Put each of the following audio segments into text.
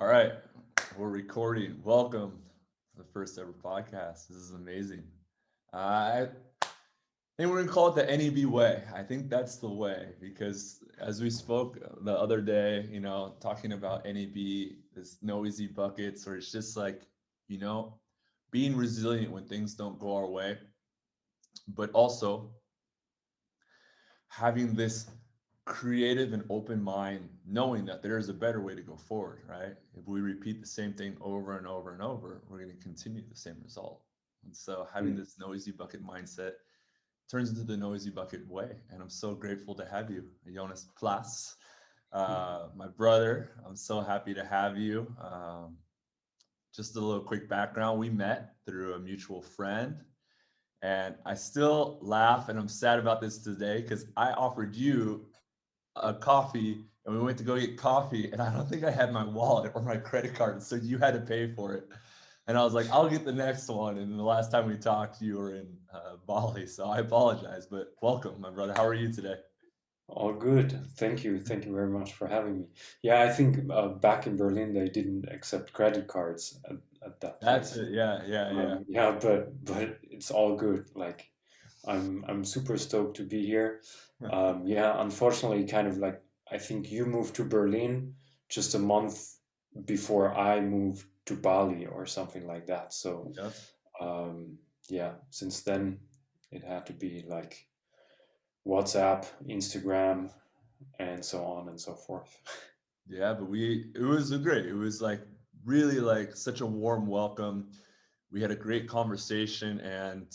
All right, we're recording. Welcome to the first ever podcast. This is amazing. I think we're gonna call it the NEB Way. I think that's the way because as we spoke the other day, talking about NEB, this no easy buckets, or it's just like, you know, being resilient when things don't go our way, but also having this creative and open mind, knowing that there is a better way to go forward, right? If we repeat the same thing over and over and over, we're going to continue the same result. And so having Mm. this noisy bucket mindset turns into the noisy bucket way. And I'm so grateful to have you, Jonas Plass, my brother. I'm so happy to have you. Just a little quick background. We met through a mutual friend, and I still laugh and I'm sad about this today because I offered you a coffee and we went to go get coffee and I don't think I had my wallet or my credit card. So you had to pay for it. And I was like, I'll get the next one. And the last time we talked, you were in Bali. So I apologize, but welcome, my brother. How are you today? All good. Thank you. Thank you very much for having me. Yeah, I think back in Berlin they didn't accept credit cards at that That's place. it. Yeah, yeah, yeah. Yeah, but it's all good. Like I'm super stoked to be here. Yeah, unfortunately, kind of like I think you moved to Berlin just a month before I moved to Bali or something like that. So Yep. um, yeah, since then it had to be like WhatsApp, Instagram, and so on and so forth. Yeah, but it was great. It was like really like such a warm welcome. We had a great conversation and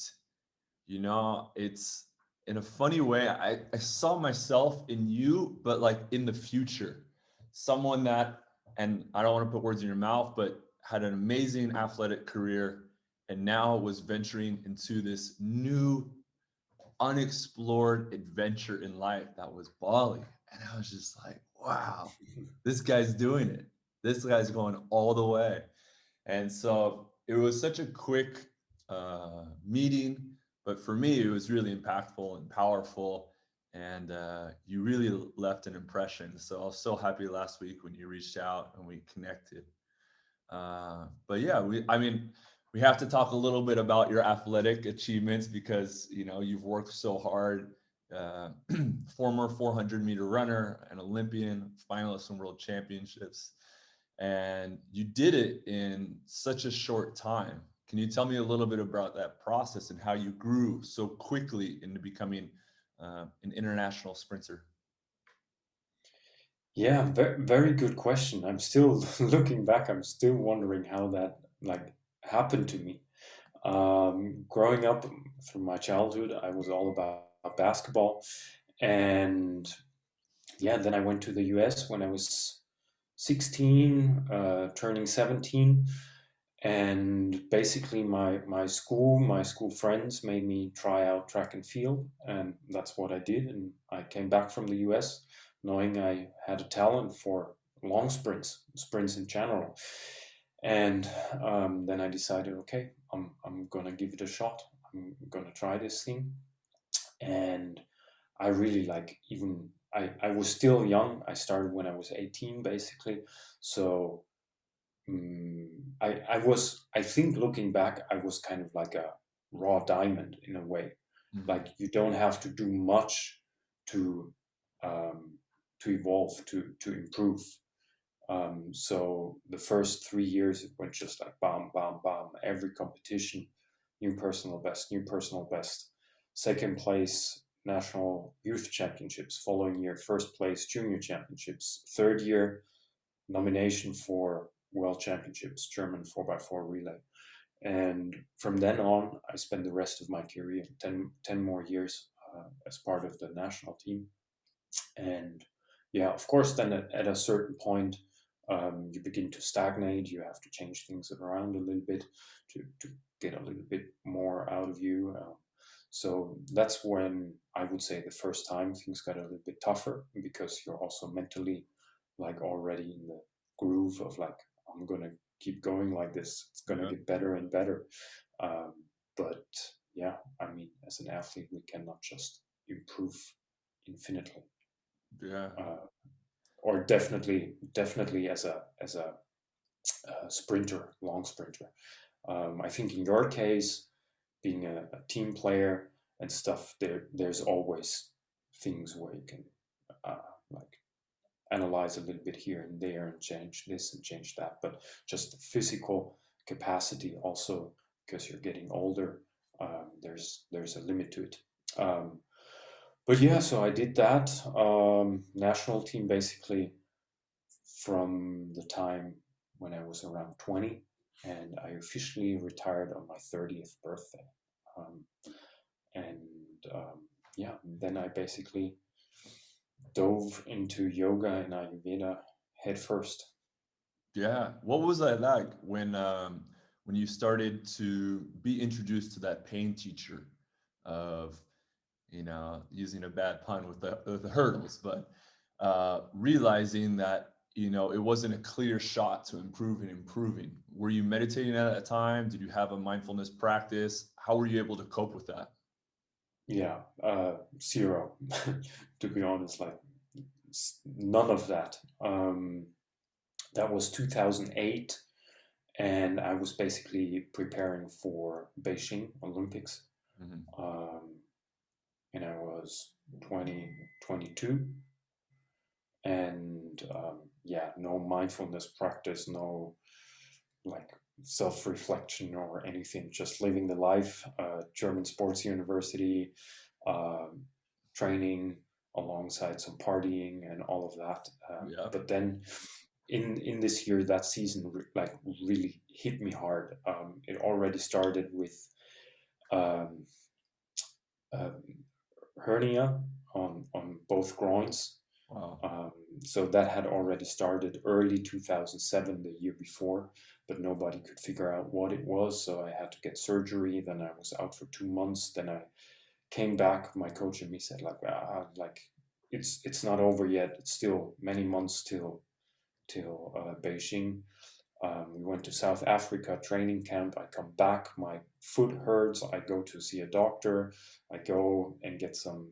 it's in a funny way, I saw myself in you, but like in the future, someone that, and I don't want to put words in your mouth, but had an amazing athletic career and now was venturing into this new unexplored adventure in life that was Bali. And I was just like, wow, this guy's doing it. This guy's going all the way. And so it was such a quick meeting, but for me, it was really impactful and powerful. And you really left an impression. So I was so happy last week when you reached out and we connected. But yeah, I mean, we have to talk a little bit about your athletic achievements because, you've worked so hard. Uh, Former 400-meter runner, an Olympian, finalist in World Championships, and you did it in such a short time. Can you tell me a little bit about that process and how you grew so quickly into becoming an international sprinter? Yeah, very good question. I'm still looking back. I'm still wondering how that like happened to me. Growing up through my childhood, I was all about basketball, and yeah, then I went to the US when I was 16, turning 17, and basically my school friends made me try out track and field, and that's what I did. And I came back from the US knowing I had a talent for long sprints in general. And then I decided, okay, I'm gonna give it a shot. I'm gonna try this thing. And I really like, even I was still young. I started when I was 18 basically. So I think looking back, I was kind of like a raw diamond in a way. Mhm. Like you don't have to do much to um, to evolve, to improve. So the first 3 years, it went just like bam, bam, bam. Every competition, new personal best, new personal best. Second place, national youth championships. Following year, first place, junior championships. Third year, nomination for World Championships, German 4x4 relay. And from then on, I spent the rest of my career, 10 more years, as part of the national team. And yeah, of course, then at a certain point, you begin to stagnate. You have to change things around a little bit to get a little bit more out of you. So that's when I would say the first time things got a little bit tougher because you're also mentally like already in the groove of like, I'm gonna keep going like this. It's gonna Yeah. get better and better. Um, but yeah, I mean, as an athlete, we cannot just improve infinitely. Yeah. Uh, or definitely as a sprinter, long sprinter. I think in your case, being a team player and stuff, there's always things where you can like analyze a little bit here and there and change this and change that. But just the physical capacity also, because you're getting older, there's a limit to it. But yeah, so I did that national team basically from the time when I was around 20, and I officially retired on my 30th birthday. Um, and yeah, then I basically dove into yoga and Ayurveda head first. Yeah. What was that like when you started to be introduced to that pain teacher of, using a bad pun with the hurdles, but realizing that, it wasn't a clear shot to improve and improving. Were you meditating at that time? Did you have a mindfulness practice? How were you able to cope with that? Yeah, zero, to be honest, like none of that. That was 2008, and I was basically preparing for Beijing Olympics. Mm-hmm. And I was 20, 22. And yeah, no mindfulness practice, no like self-reflection or anything, just living the life. German sports university, training alongside some partying and all of that. Yeah. But then in this year, that season like really hit me hard. It already started with um, hernia on both groins. Wow. So that had already started early 2007, the year before, but nobody could figure out what it was. So I had to get surgery. Then I was out for 2 months. Then I came back. My coach and me said like it's not over yet. It's still many months till Beijing. We went to South Africa training camp. I come back, my foot hurts. I go to see a doctor. I go and get some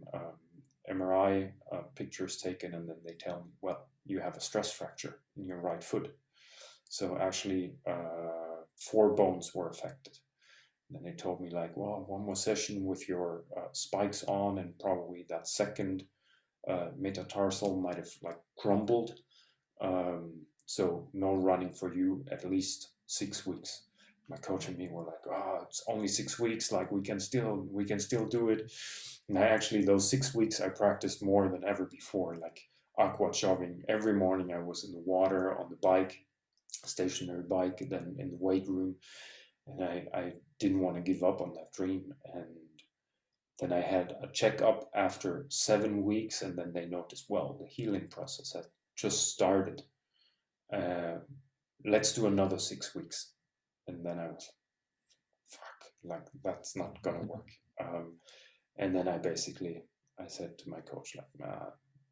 MRI pictures taken, and then they tell me, well, you have a stress fracture in your right foot. So actually, 4 bones were affected. And then they told me like, well, one more session with your spikes on, and probably that second metatarsal might have like crumbled. So no running for you at least 6 weeks. My coach and me were like, oh, it's only 6 weeks. Like we can still do it. And I actually, those 6 weeks, I practiced more than ever before, like aqua jogging. Every morning I was in the water, on the bike, stationary bike, then in the weight room. And I didn't want to give up on that dream. And then I had a checkup after 7 weeks, and then they noticed, well, the healing process had just started. Let's do another 6 weeks. And then I was fuck, like that's not gonna work. And then I said to my coach, like,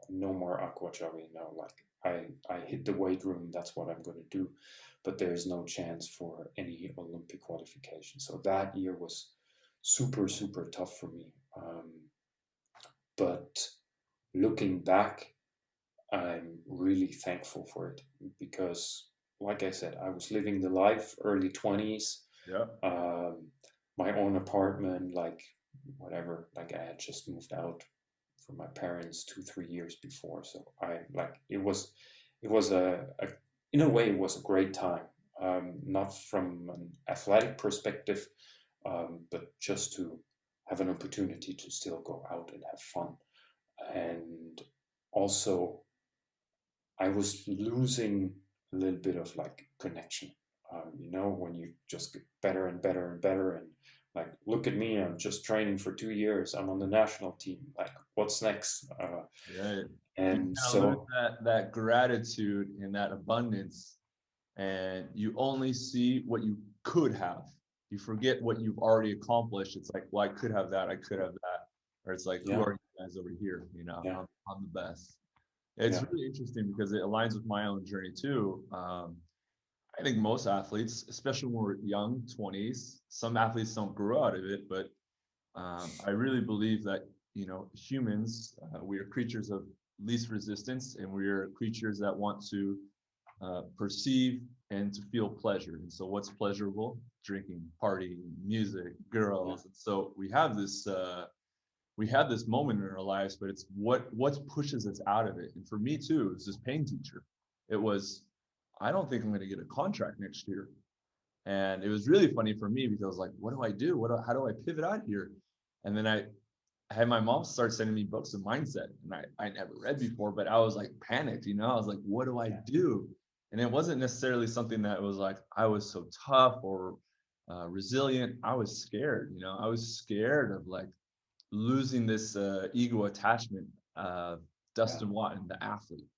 no more aqua jogging. No, like I hit the weight room. That's what I'm gonna do. But there's no chance for any Olympic qualification. So that year was super, super tough for me. But looking back, I'm really thankful for it because, like I said, I was living the life, early 20s, Yeah. my own apartment, like whatever, like I had just moved out from my parents 2, 3 years before. So it was in a way, it was a great time. Not from an athletic perspective, but just to have an opportunity to still go out and have fun. And also, I was losing a little bit of like connection. When you just get better and better and better, and like, look at me, I'm just training for 2 years. I'm on the national team. Like, what's next? Yeah. You And kind of lose so, that gratitude and that abundance, and you only see what you could have. You forget what you've already accomplished. It's like, well, I could have that. I could have that. Or it's like, who yeah, are you guys over here? yeah, I'm the best. It's yeah, really interesting because it aligns with my own journey too. I think most athletes, especially when we're young, 20s, some athletes don't grow out of it, but I really believe that, humans, we are creatures of least resistance, and we are creatures that want to perceive and to feel pleasure. And so what's pleasurable? Drinking, partying, music, girls. And so we have this moment in our lives, but it's what pushes us out of it. And for me too, it was this pain teacher. It was, I don't think I'm going to get a contract next year. And it was really funny for me because I was like, what do I do? How do I pivot out here? And then I had my mom start sending me books of mindset, and I never read before, but I was like panicked, I was like, what do I do? And it wasn't necessarily something that was like, I was so tough or resilient. I was scared, I was scared of like losing this ego attachment of Dustin Watton, the athlete.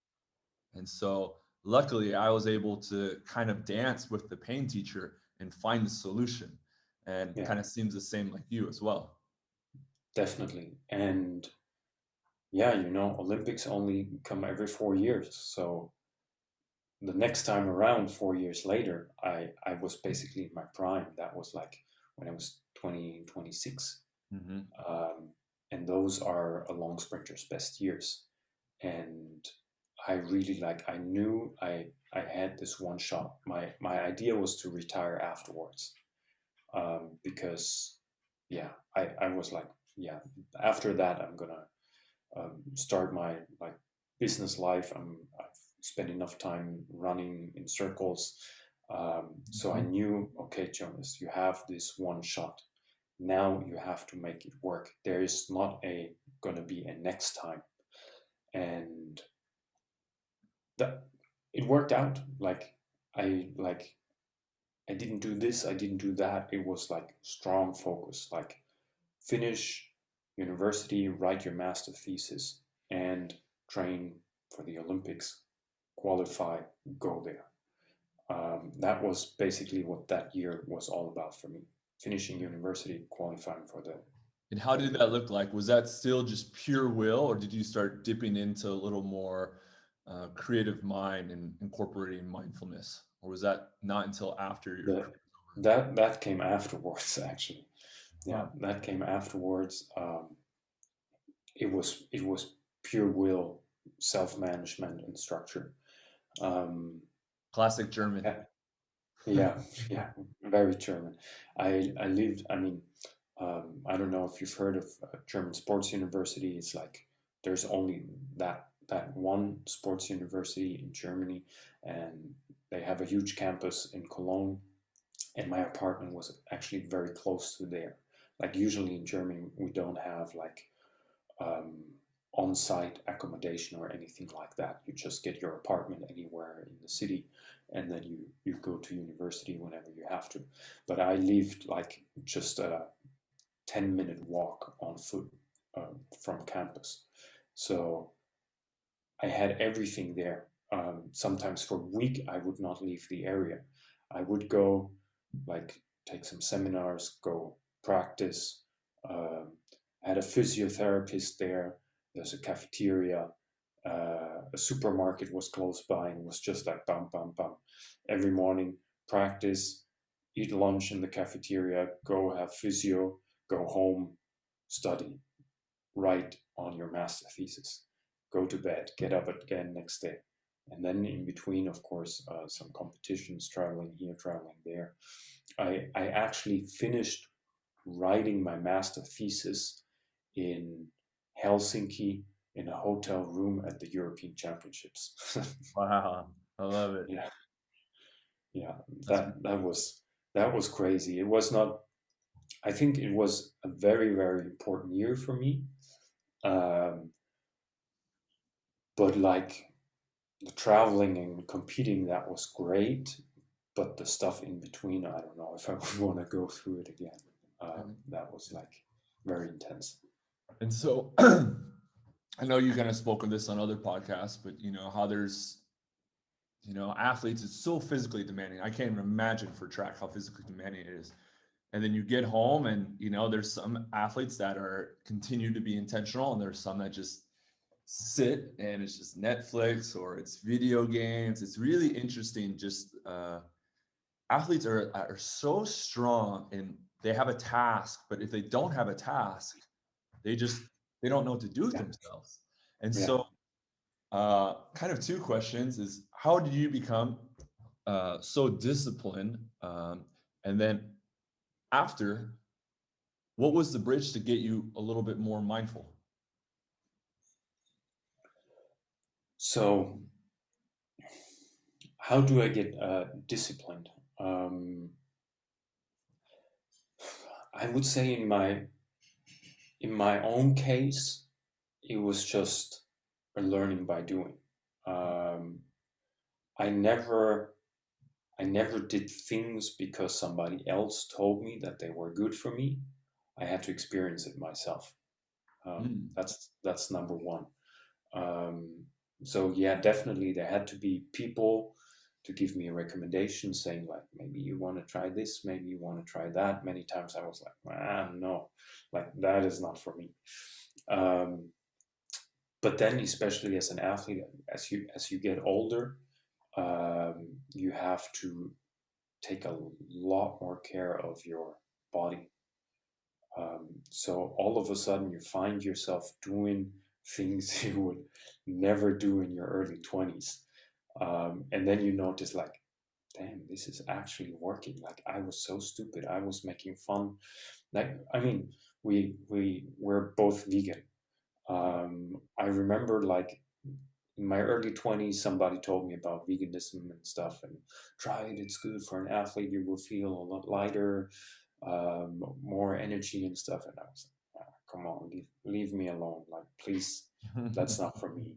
And so luckily I was able to kind of dance with the pain teacher and find the solution, and kind of seems the same like you as well. Definitely. And yeah, Olympics only come every 4 years. So the next time around, 4 years later, I was basically in my prime. That was like when I was 20, 26. Mm-hmm. And those are a long sprinter's best years. And I really I knew I had this one shot. My idea was to retire afterwards. Because I was like, after that, I'm gonna start my business life. I've spent enough time running in circles. So I knew, okay, Jonas, you have this one shot. Now you have to make it work. There is not gonna be a next time. And that it worked out. I didn't do this, I didn't do that. It was like strong focus, like finish university, write your master thesis, and train for the Olympics, qualify, go there. That was basically what that year was all about for me. Finishing university, qualifying for the. And how did that look like? Was that still just pure will, or did you start dipping into a little more creative mind and incorporating mindfulness, or was that not until after your that came afterwards, actually? Yeah, that came afterwards. It was pure will, self-management, and structure. Classic German. Yeah, very German. I lived. I mean, I don't know if you've heard of German sports university. It's like there's only that one sports university in Germany, and they have a huge campus in Cologne. And my apartment was actually very close to there. Like usually in Germany, we don't have like on-site accommodation or anything like that. You just get your apartment anywhere in the city, and then you go to university whenever you have to. But I lived like just a 10-minute walk on foot from campus. So I had everything there. Sometimes for a week, I would not leave the area. I would go take some seminars, go practice. I had a physiotherapist there. There's a cafeteria. A supermarket was close by, and it was just like bam, bam, bam. Every morning, practice, eat lunch in the cafeteria, go have physio, go home, study, write on your master thesis, go to bed, get up again next day. And then in between, of course, some competitions, traveling here, traveling there. I actually finished writing my master thesis in Helsinki in a hotel room at the European Championships. Wow, I love it. Yeah, that was crazy. It was not. I think it was a very, very important year for me. But the traveling and competing, that was great. But the stuff in between, I don't know if I would want to go through it again. That was very intense. And so I know you kind of spoke on this on other podcasts, but how there's athletes, it's so physically demanding. I can't even imagine for track how physically demanding it is. And then you get home and there's some athletes that continue to be intentional, and there's some that just sit and it's just Netflix or it's video games. It's really interesting. Just athletes are so strong and they have a task, but if they don't have a task, they don't know what to do with themselves. And so kind of two questions is, how did you become so disciplined, and then after, what was the bridge to get you a little bit more mindful? So how do I get disciplined? I would say in my own case, it was just a learning by doing. Um, I never did things because somebody else told me that they were good for me. I had to experience it myself. Mm. That's number one. Um, so yeah, definitely there had to be people to give me a recommendation saying like, maybe you want to try this, maybe you want to try that. Many times I was like, no, like that is not for me. Um, but then especially as an athlete, as you get older, you have to take a lot more care of your body. So all of a sudden you find yourself doing things you would never do in your early 20s. And then you notice like, damn, this is actually working. Like I was so stupid. I was making fun. Like, I mean, we're both vegan. I remember like in my early 20s, somebody told me about veganism and stuff and try it. It's good for an athlete. You will feel a lot lighter, more energy and stuff. And I was like, come on, leave me alone. Like, please, that's not for me.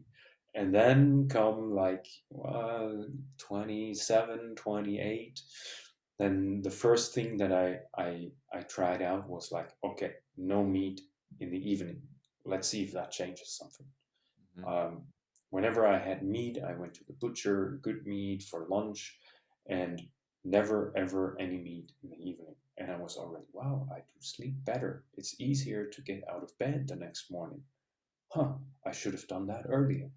And then come like 27, 28. Then the first thing that I tried out was like, okay, no meat in the evening. Let's see if that changes something. Um, Whenever I had meat, I went to the butcher, good meat for lunch, and never ever any meat in the evening. And I was already, wow, I do sleep better. It's easier to get out of bed the next morning. Huh, I should have done that earlier.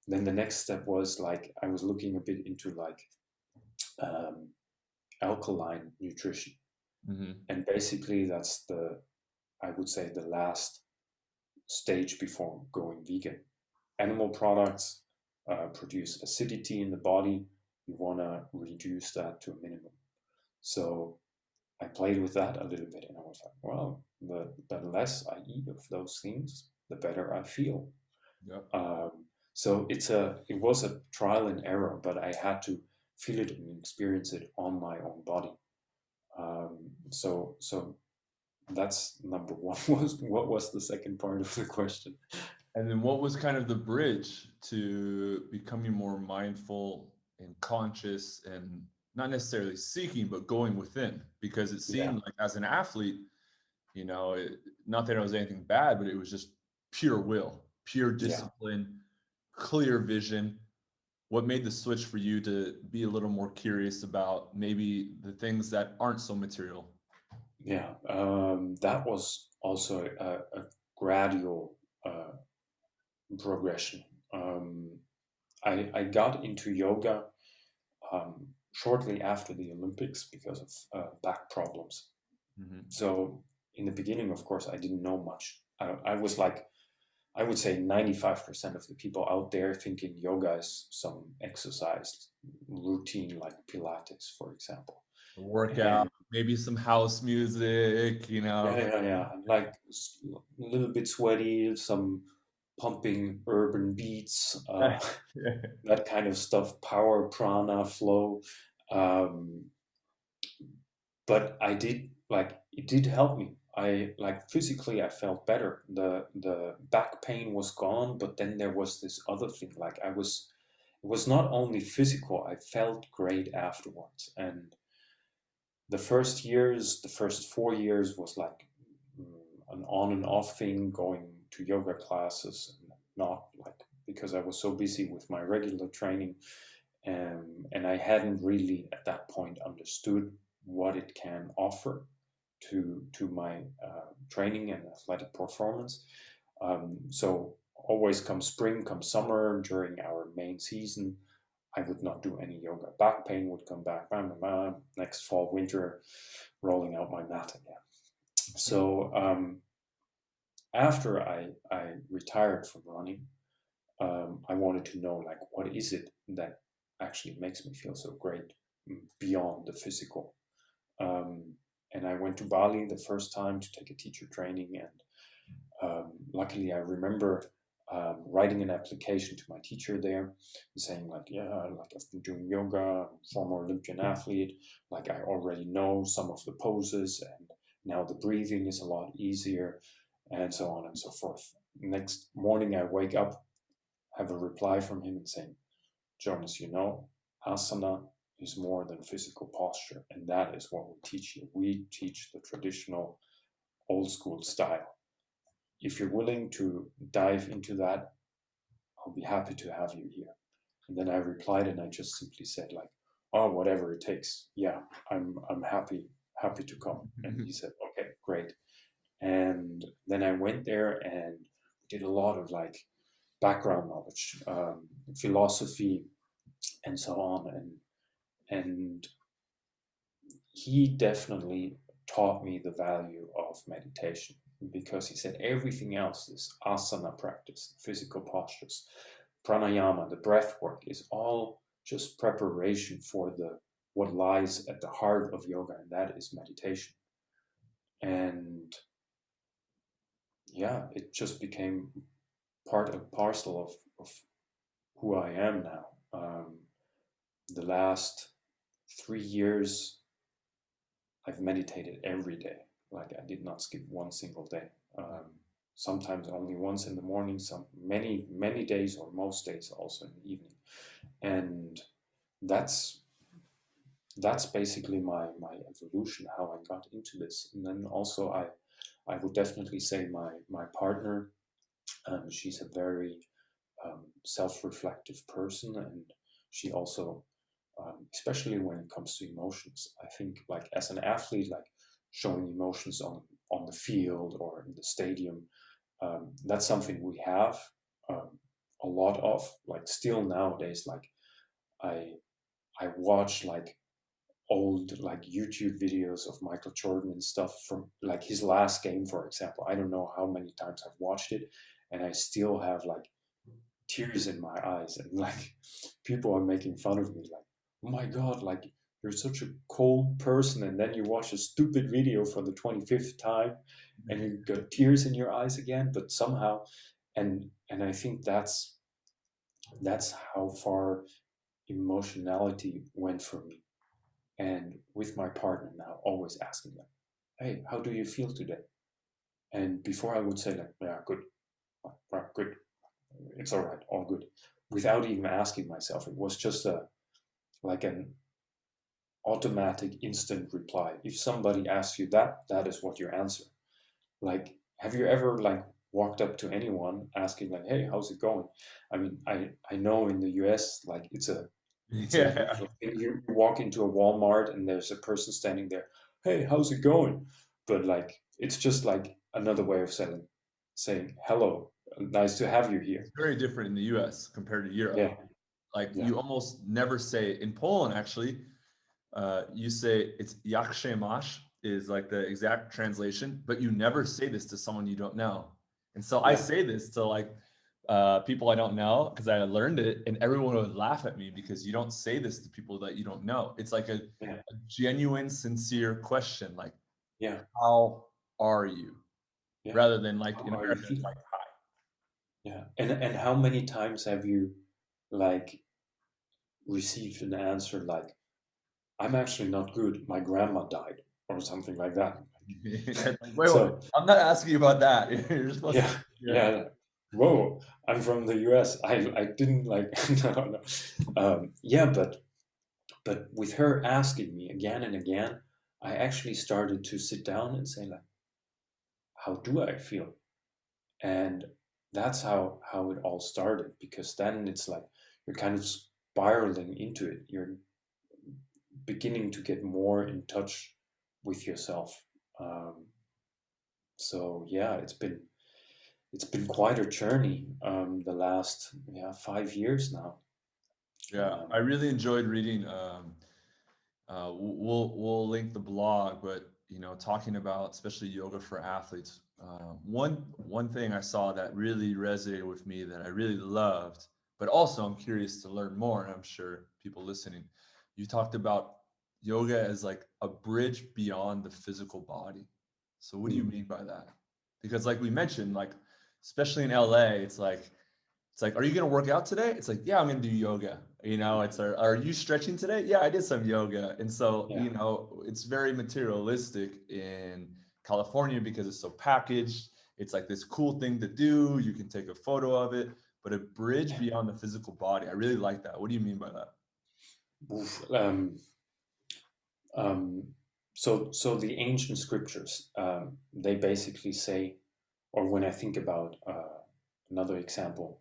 Then the next step was like, I was looking a bit into like um, alkaline nutrition. Mm-hmm. And basically, that's I would say, the last stage before going vegan. Animal products produce acidity in the body. You want to reduce that to a minimum. So I played with that a little bit and I was like, well, the less I eat of those things, the better I feel. Yep. So it was a trial and error, but I had to feel it and experience it on my own body. So that's number one. What was the second part of the question? And then what was kind of the bridge to becoming more mindful and conscious and not necessarily seeking, but going within? Because it Yeah, seemed like as an athlete, not that it was anything bad, but it was just pure will, pure yeah. discipline, clear vision. What made the switch for you to be a little more curious about maybe the things that aren't so material? Yeah, that was also a gradual progression. I got into yoga shortly after the Olympics because of back problems. Mm-hmm. So in the beginning, of course, I didn't know much. I was like, I would say 95% of the people out there thinking yoga is some exercise routine like Pilates, for example. Workout, And maybe some house music, yeah. Like a little bit sweaty, some pumping urban beats, that kind of stuff, power, prana, flow. Um, but it did help me. I like physically, I felt better. The back pain was gone, but then there was this other thing. It was not only physical. I felt great afterwards, and the first 4 years was like an on and off thing, going to yoga classes, and not like because I was so busy with my regular training, and I hadn't really at that point understood what it can offer to my training and athletic performance. So always come spring, come summer during our main season, I would not do any yoga. Back pain would come back. Bam, bam, bam. Next fall, winter, rolling out my mat again. So after I retired from running, I wanted to know like what is it that actually makes me feel so great. beyond the physical. And I went to Bali the first time to take a teacher training, and luckily I remember writing an application to my teacher there and saying like, yeah, like I've been doing yoga, I'm a former Olympian athlete, like I already know some of the poses, and now the breathing is a lot easier, and so on and so forth. Next morning I wake up, have a reply from him and saying, Jonas, asana is more than physical posture, and that is what we teach you. We teach the traditional old school style. If you're willing to dive into that, I'll be happy to have you here. And then I replied, and I just simply said like, oh, whatever it takes. Yeah, I'm happy to come. And he said, okay, great. And then I went there and did a lot of like background knowledge, philosophy, and so on. And he definitely taught me the value of meditation, because he said everything else is asana practice, physical postures, pranayama, the breath work is all just preparation for what lies at the heart of yoga, and that is meditation. And yeah, it just became part and parcel of who I am now. The last 3 years, I've meditated every day. Like I did not skip one single day. Sometimes only once in the morning, many days, or most days also in the evening. And that's basically my evolution, how I got into this. And then also I would definitely say my partner, she's a very self-reflective person, and she also, especially when it comes to emotions, I think like as an athlete, like showing emotions on the field or in the stadium, that's something we have a lot of. Like still nowadays, like I watch like old like YouTube videos of Michael Jordan and stuff from like his last game, for example. I don't know how many times I've watched it, and I still have like tears in my eyes, and like people are making fun of me like, oh my god, like you're such a cold person, and then you watch a stupid video for the 25th time and you got tears in your eyes again. But somehow, and I think that's how far emotionality went for me. And with my partner now, always asking them, hey, how do you feel today? And before I would say like, yeah, good, good, it's all right, all good, without even asking myself. It was just like an automatic instant reply. If somebody asks you that, that is what your answer. Like, have you ever like walked up to anyone asking like, hey, how's it going? I mean, I know in the US, like it's a Yeah. usual thing. You walk into a Walmart and there's a person standing there, hey, how's it going? But like it's just like another way of saying hello, nice to have you here. It's very different in the US compared to Europe. Yeah, Like yeah, you almost never say in Poland, actually, you say it's jak się masz is like the exact translation, but you never say this to someone you don't know. And so I yeah, say this to like people I don't know because I learned it, and everyone would laugh at me because you don't say this to people that you don't know. It's like a yeah, genuine, sincere question, like, yeah, how are you? yeah. Rather than like How in are you America, it's feeling? like, hi. Yeah. And how many times have you like received an answer like, I'm actually not good, my grandma died, or something like that? Wait, So I'm not asking you about that. You're supposed to, yeah, yeah. yeah. Whoa, I'm from the US. I didn't like no, no. Yeah, but with her asking me again and again, I actually started to sit down and say like, how do I feel? And that's how it all started, because then it's like you're kind of spiraling into it. You're beginning to get more in touch with yourself. Um, so yeah, it's been quite a journey, the last 5 years now. Yeah, I really enjoyed reading. We'll link the blog, but talking about especially yoga for athletes. One thing I saw that really resonated with me that I really loved, but also I'm curious to learn more, and I'm sure people listening. You talked about yoga as like a bridge beyond the physical body. So what do you mean by that? Because like we mentioned, like especially in LA, it's like, are you gonna work out today? It's like, yeah, I'm gonna do yoga. You know, it's are you stretching today? Yeah, I did some yoga. And so, Yeah. you know, it's very materialistic in California because it's so packaged. It's like this cool thing to do. You can take a photo of it, but a bridge beyond the physical body. I really like that. What do you mean by that? Oof. So the ancient scriptures, they basically say, or when I think about another example,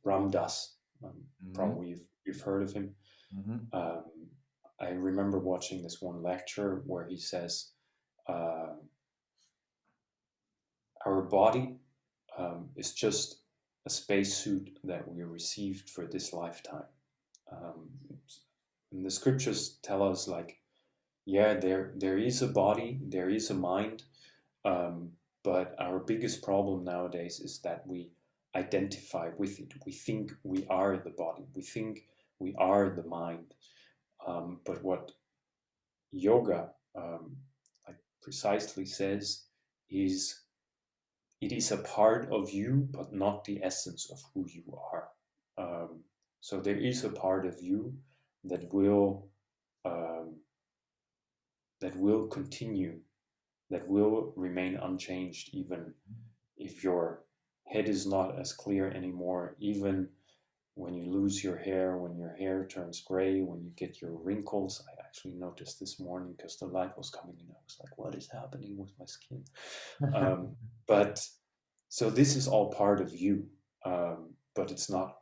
Ram Dass, Mm-hmm. probably you've heard of him. Mm-hmm. Um, I remember watching this one lecture where he says, uh, our body is just a spacesuit that we received for this lifetime. Um, and the scriptures tell us, like, yeah, there is a body, there is a mind, um, but our biggest problem nowadays is that we identify with it. We think we are the body. We think we are the mind. But what yoga like precisely says is it is a part of you, but not the essence of who you are. So there is a part of you that um, will continue, that will remain unchanged, even if your head is not as clear anymore, even when you lose your hair, when your hair turns gray, when you get your wrinkles. I actually noticed this morning because the light was coming in. I was like, what is happening with my skin? But so this is all part of you, but it's not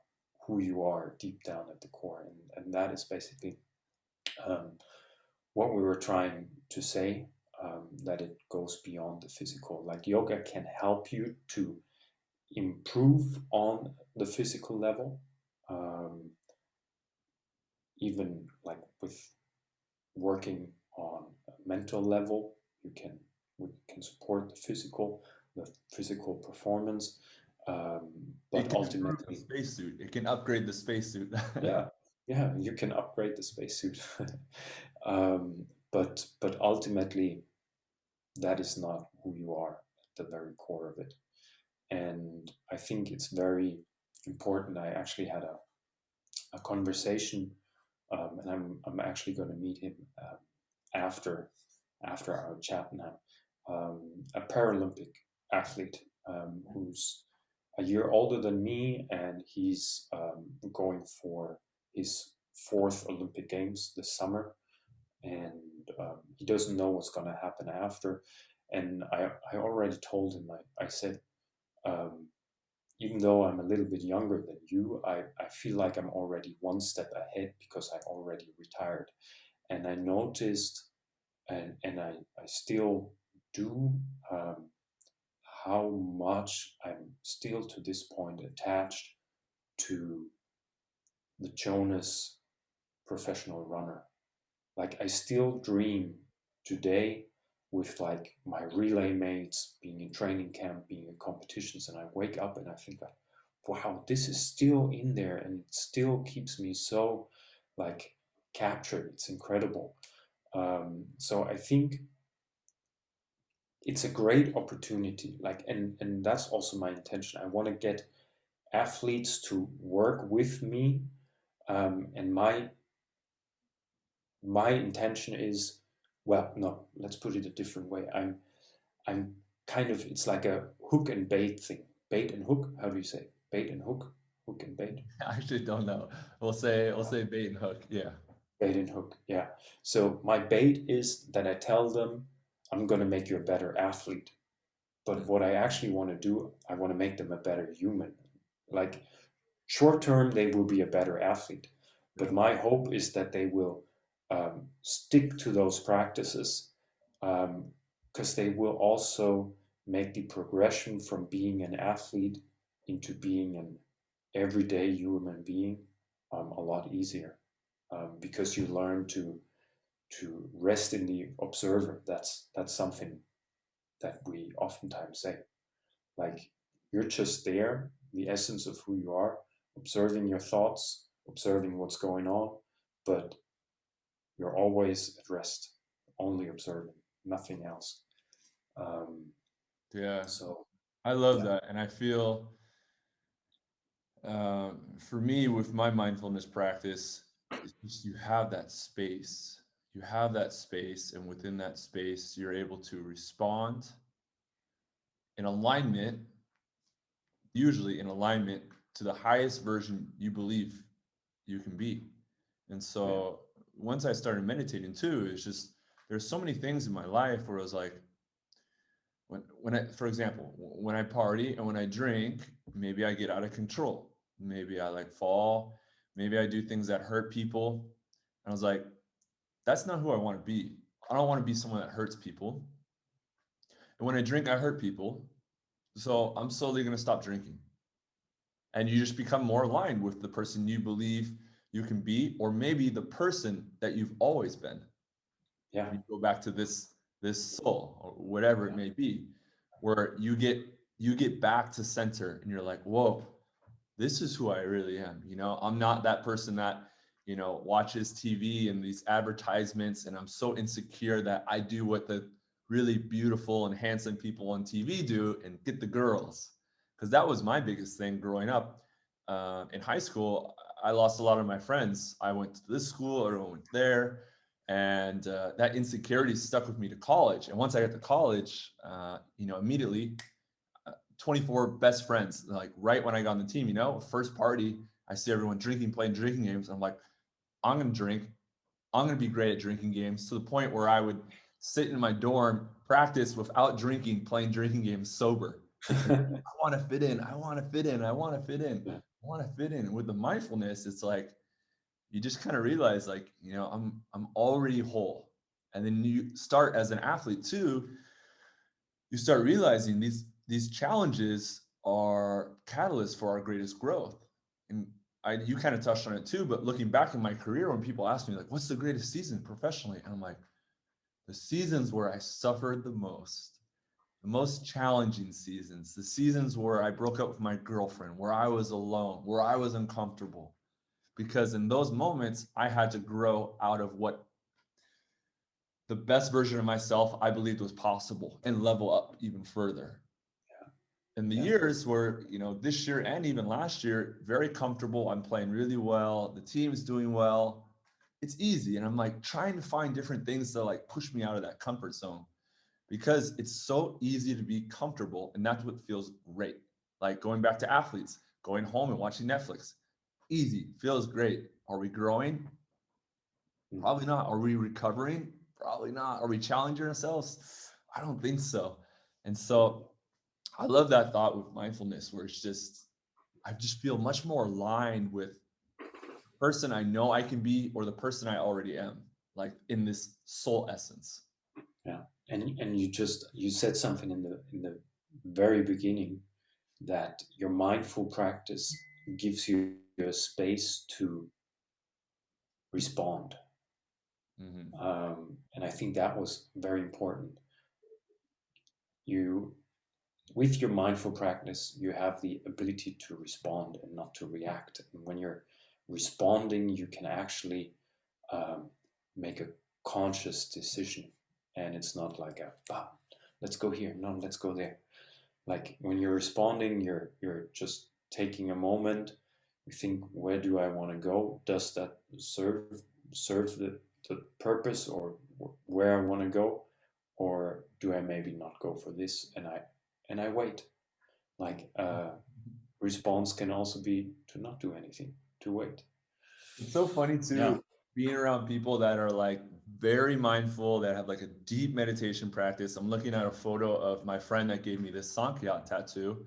who you are deep down at the core. And that is basically um, what we were trying to say, that it goes beyond the physical. Like yoga can help you to improve on the physical level, um, even like with working on a mental level, we can support the physical performance, um, It but can improve the ultimately, spacesuit. It can upgrade the spacesuit. yeah, yeah, you can upgrade the spacesuit, but ultimately, that is not who you are at the very core of it. And I think it's very important. I actually had a conversation, and I'm actually going to meet him after our chat now. A Paralympic athlete who's a year older than me, and he's going for his fourth Olympic Games this summer, and he doesn't know what's going to happen after. And I already told him, I said, um, even though I'm a little bit younger than you, I feel like I'm already one step ahead because I already retired. And I noticed, and I still do, how much I'm still to this point attached to the Jonas professional runner. Like I still dream today with like my relay mates being in training camp, being in competitions, and I wake up and I think like, wow, this is still in there and it still keeps me so like captured. It's incredible. So I think it's a great opportunity. Like, and that's also my intention. I want to get athletes to work with me, and my intention is, well, no, let's put it a different way. I'm kind of, it's like a hook and bait thing. Bait and hook. How do you say? Bait and hook. Hook and bait. I actually don't know. We'll say bait and hook. Yeah. Bait and hook. Yeah. So my bait is that I tell them I'm going to make you a better athlete. But what I actually want to do, I want to make them a better human. Like short term, they will be a better athlete. But my hope is that they will stick to those practices, because they will also make the progression from being an athlete into being an everyday human being a lot easier, because you learn to rest in the observer. That's something that we oftentimes say. Like you're just there, the essence of who you are, observing your thoughts, observing what's going on, but You're always at rest, only observing, nothing else. Yeah, So I love yeah, that. And I feel for me with my mindfulness practice, it's just you have that space. You have that space, and within that space, you're able to respond in alignment, usually in alignment to the highest version you believe you can be. And yeah, so once I started meditating too, it's just there's so many things in my life where I was like, when I, for example, when I party and when I drink, maybe I get out of control. Maybe I like fall. Maybe I do things that hurt people. And I was like, that's not who I want to be. I don't want to be someone that hurts people. And when I drink, I hurt people. So I'm slowly going to stop drinking. And you just become more aligned with the person you believe you can be, or maybe the person that you've always been. yeah, You go back to this soul or whatever it yeah, may be, where you get back to center and you're like, whoa, this is who I really am. I'm not that person that watches TV and these advertisements, and I'm so insecure that I do what the really beautiful and handsome people on TV do and get the girls. Because that was my biggest thing growing up. In high school, I lost a lot of my friends. I went to this school, everyone went there, and that insecurity stuck with me to college. And once I got to college, immediately 24 best friends. Like right when I got on the team, first party, I see everyone drinking, playing drinking games. I'm like, I'm gonna drink. I'm gonna be great at drinking games, to the point where I would sit in my dorm, practice without drinking, playing drinking games sober, because I want to fit in. I want to fit in. I want to fit in. I want to fit in. And with the mindfulness, it's like you just kind of realize, like, I'm already whole. And then you start as an athlete too, you start realizing these challenges are catalysts for our greatest growth. And you kind of touched on it too, but looking back in my career, when people ask me like, what's the greatest season professionally? And I'm like, the seasons where I suffered the most challenging seasons, the seasons where I broke up with my girlfriend, where I was alone, where I was uncomfortable. Because in those moments, I had to grow out of what the best version of myself I believed was possible and level up even further. In the yeah, years where, this year and even last year, very comfortable. I'm playing really well. The team's doing well. It's easy. And I'm like trying to find different things to like push me out of that comfort zone, because it's so easy to be comfortable. And that's what feels great. Like going back to athletes, going home and watching Netflix. Easy, feels great. Are we growing? mm, Probably not. Are we recovering? Probably not. Are we challenging ourselves? I don't think so. And so I love that thought with mindfulness, where it's just, I just feel much more aligned with the person I know I can be, or the person I already am, like in this soul essence. yeah. And you said something in the very beginning, that your mindful practice gives you a space to respond. Mm-hmm. And I think that was very important. You, with your mindful practice, you have the ability to respond and not to react. And when you're responding, you can actually make a conscious decision. And it's not like let's go here, no, let's go there. Like when you're responding, you're just taking a moment. You think, where do I want to go? Does that serve the purpose, or where I want to go, or do I maybe not go for this? And I wait. Like response can also be to not do anything, to wait. It's so funny Yeah. too, being around people that are like very mindful, that have like a deep meditation practice. I'm looking at a photo of my friend that gave me this Sankhya tattoo.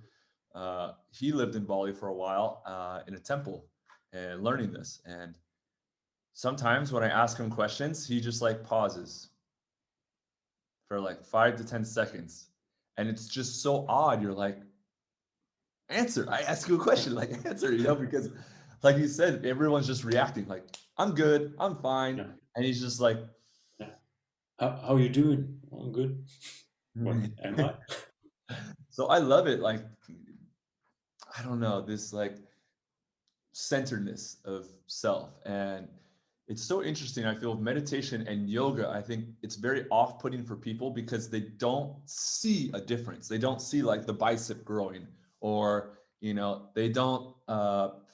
He lived in Bali for a while in a temple and learning this. And sometimes when I ask him questions, he just like pauses for like 5 to 10 seconds. And it's just so odd. You're like, answer. I ask you a question, like answer, because like you said, everyone's just reacting like, I'm good, I'm fine. Yeah. And he's just like, Yeah. How you doing? I'm good. What am I? so I love it. Like, I don't know, this like centeredness of self. And it's so interesting. I feel meditation and yoga, I think it's very off-putting for people because they don't see a difference. They don't see like the bicep growing, or, they don't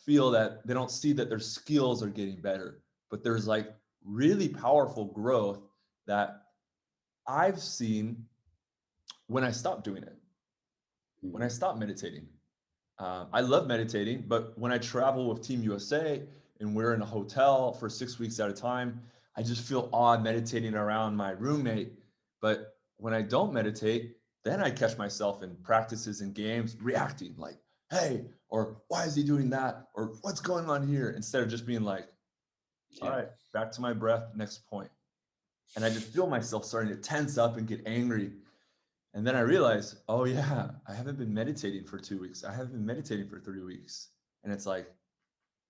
feel that, they don't see that their skills are getting better. But there's like really powerful growth that I've seen when I stopped doing it, when I stopped meditating. I love meditating, but when I travel with Team USA and we're in a hotel for 6 weeks at a time, I just feel odd meditating around my roommate. But when I don't meditate, then I catch myself in practices and games reacting like, hey, or why is he doing that? Or what's going on here? Instead of just being like, all right, back to my breath, next point. And I just feel myself starting to tense up and get angry. And then I realized, oh yeah, I haven't been meditating for 2 weeks. I haven't been meditating for 3 weeks. And it's like,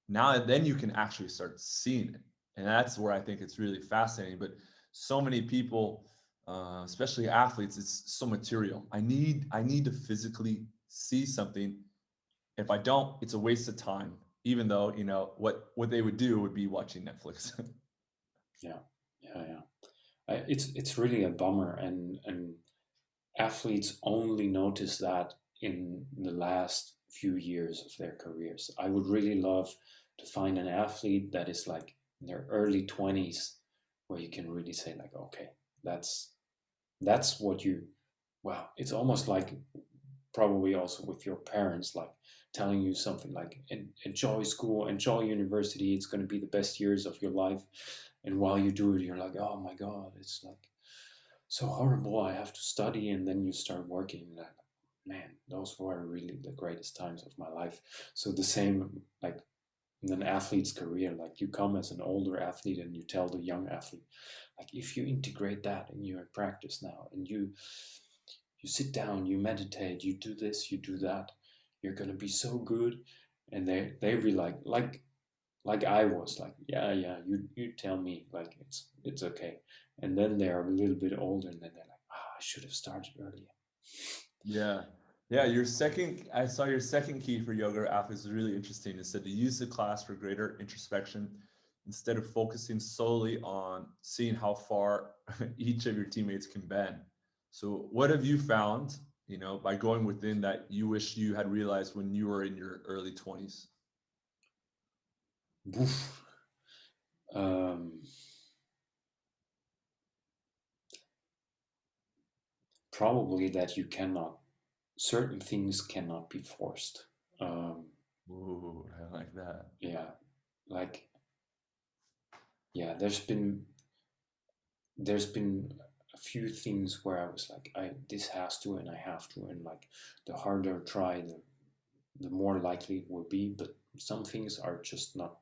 now then you can actually start seeing it. And that's where I think it's really fascinating. But so many people, especially athletes, it's so material. I need to physically see something. If I don't, it's a waste of time, even though, what they would do would be watching Netflix. Yeah. It's really a bummer, and athletes only notice that in the last few years of their careers. I would really love to find an athlete that is like in their early 20s, where you can really say like, okay, that's what you, well, it's almost like probably also with your parents, like telling you something like, enjoy school, enjoy university, it's going to be the best years of your life. And while you do it, you're like, oh my God, it's like so horrible, I have to study. And then you start working, like, man, those were really the greatest times of my life. So the same, like in an athlete's career, like you come as an older athlete and you tell the young athlete, like, if you integrate that in your practice now, and you sit down, you meditate, you do this, you do that, you're gonna be so good. And they be like I was like, yeah, you tell me, like it's okay. And then they are a little bit older, and then they're like, I should have started earlier. Yeah. Yeah. I saw your second key for yoga athletes is really interesting. It said to use the class for greater introspection instead of focusing solely on seeing how far each of your teammates can bend. So what have you found, by going within that you wish you had realized when you were in your early 20s? Oof. Probably that certain things cannot be forced. Ooh, I like that. Yeah, like, yeah, there's been a few things where I was like, this has to, and I have to, and like the harder I try, the more likely it will be. But some things are just not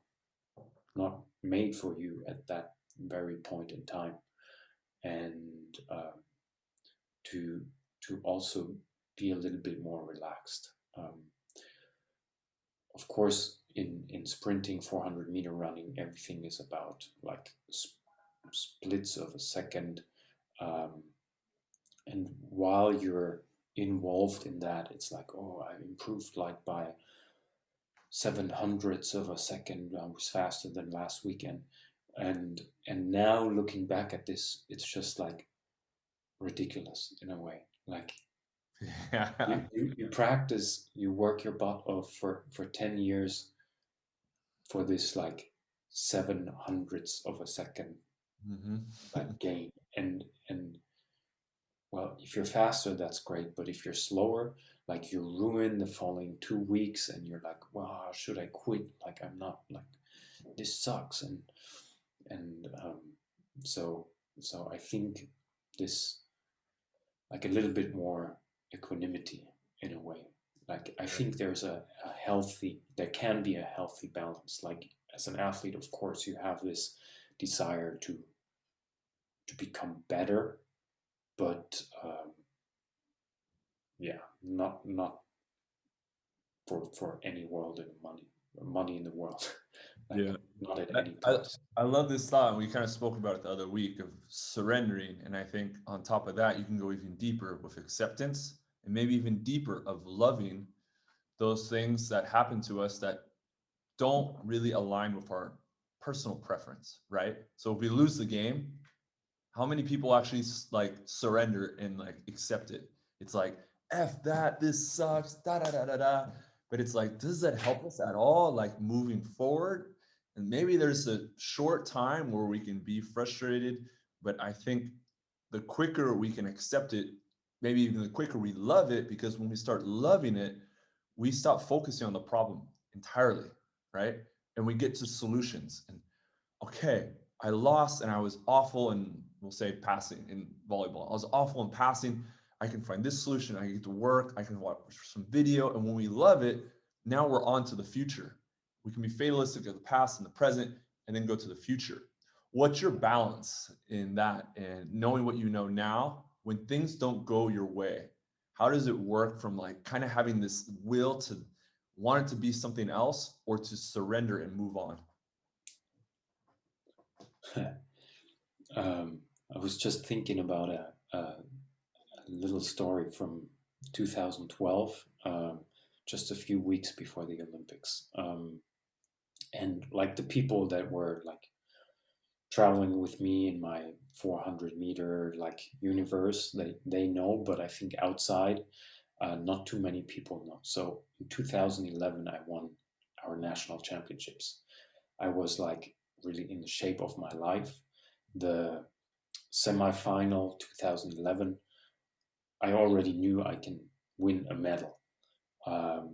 made for you at that very point in time. And to also be a little bit more relaxed. Of course, in sprinting, 400-meter running, everything is about like splits of a second. Um, and while you're involved in that, it's like, oh, I improved like by 700ths of a second. I was faster than last weekend. And now looking back at this, it's just like ridiculous in a way. Like, Yeah. you practice, you work your butt off for 10 years for this like 700ths of a second Mm-hmm. like gain. And well, if you're faster, that's great. But if you're slower, like you ruin the following 2 weeks, and you're like, wow, should I quit? Like, I'm not, like, this sucks. And so I think this, like, a little bit more equanimity in a way. Like, I think there can be a healthy balance. Like, as an athlete, of course, you have this desire to become better, but yeah, not for any world and money in the world. Like, Yeah. not at I, any I price. I love this thought, and we kind of spoke about it the other week of surrendering. And I think on top of that, you can go even deeper with acceptance, and maybe even deeper of loving those things that happen to us that don't really align with our personal preference, right? So if we lose the game, how many people actually like surrender and like accept it? It's like, F that, this sucks, da da da da da. But it's like, does that help us at all? Like moving forward? And maybe there's a short time where we can be frustrated, but I think the quicker we can accept it, maybe even the quicker we love it, because when we start loving it, we stop focusing on the problem entirely, right? And we get to solutions. And okay, I lost and I was awful in, we'll say, passing in volleyball. I was awful in passing. I can find this solution. I can get to work. I can watch some video. And when we love it, now we're on to the future. We can be fatalistic of the past and the present and then go to the future. What's your balance in that and knowing what you know now when things don't go your way? How does it work from like kind of having this will to want it to be something else or to surrender and move on? I was just thinking about a little story from 2012, just a few weeks before the Olympics. And like the people that were like traveling with me in my 400-meter like universe, they know, but I think outside, not too many people know. So in 2011, I won our national championships. I was like really in the shape of my life. The semi-final 2011, I already knew I can win a medal.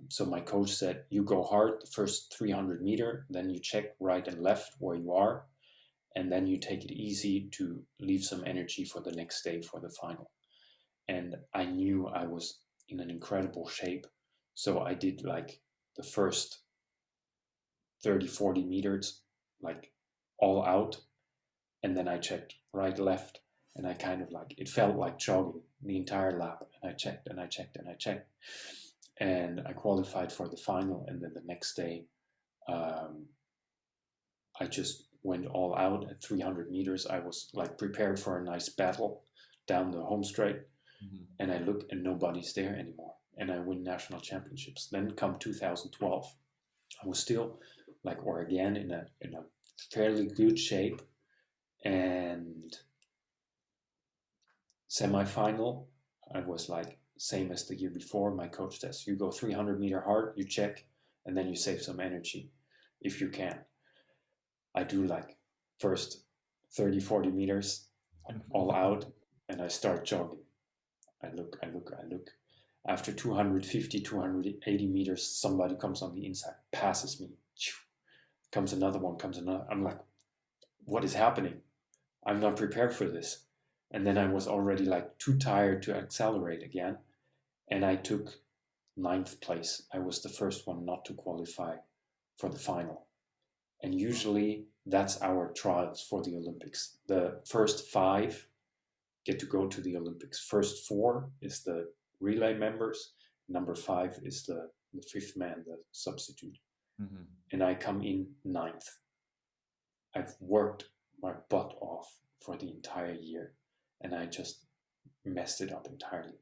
So my coach said, you go hard the first 300 meter, then you check right and left where you are, and then you take it easy to leave some energy for the next day for the final. And I knew I was in an incredible shape. So I did like the first 30, 40 meters, like all out. And then I checked right, left, and I kind of like, it felt like jogging the entire lap. And I checked and I checked and I checked. And I qualified for the final. And then the next day, I just went all out at 300 meters. I was like prepared for a nice battle down the home straight. Mm-hmm. And I look and nobody's there anymore. And I win national championships. Then come 2012, I was still like, or again in a fairly good shape. And semi-final, I was like same as the year before. My coach says, you go 300-meter hard, you check, and then you save some energy if you can. I do like first 30, 40 meters all out, and I start jogging. I look. After 250, 280 meters, somebody comes on the inside, passes me. Comes another one, I'm like, what is happening? I'm not prepared for this. And then I was already like too tired to accelerate again. And I took 9th place. I was the first one not to qualify for the final. And usually that's our trials for the Olympics. The first 5 get to go to the Olympics. First 4 is the relay members. Number 5 is the 5th man, the substitute. Mm-hmm. And I come in 9th. I've worked my butt off for the entire year, and I just messed it up entirely.